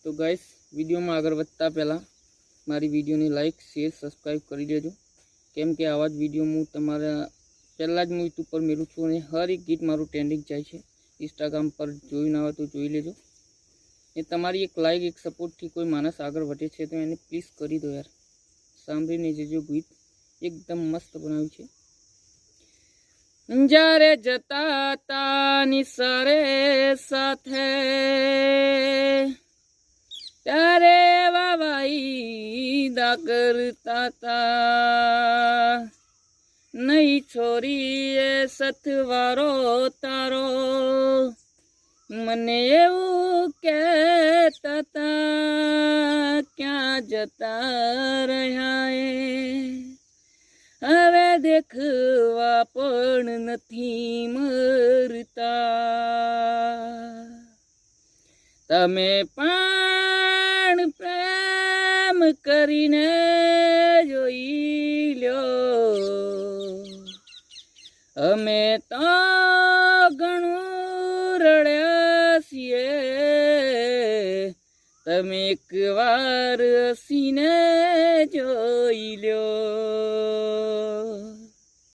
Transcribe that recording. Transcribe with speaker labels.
Speaker 1: तो guys video में आगे बढ़ता पहला मारी वीडियो ने लाइक शेर सब्सक्राइब कर देजो केम के आवाज वीडियो हूँ तमारा पहला ज यूट्यूब पर मेलू छूँ और हर एक गीत मारू ट्रेंडिंग जाए है। इंस्टाग्राम पर जोई ना हो तो जोई लेजो। ये तमारी एक लाइक एक सपोर्ट थी कोई मानस आगे बढ़े है तो एने प्लीज करी दो यार। सांभळीने जो गीत एकदम मस्त बनाव्યું છે। જ્યારે જતા તા નિસરે સાથે ત્યારે વાવાઈદા કરતા તા નહીં છોરીએ સથવારો તારો મને એવું કહેતા તા ક્યાં જતા રહ્યા એ હવે દેખવા પણ નથી મરતા તમે પણ પ્રેમ કરીને જોઈ લ્યો અમે તો ઘણું રડ્યા છીએ તમે એક વાર હસીને જોઈ લ્યો।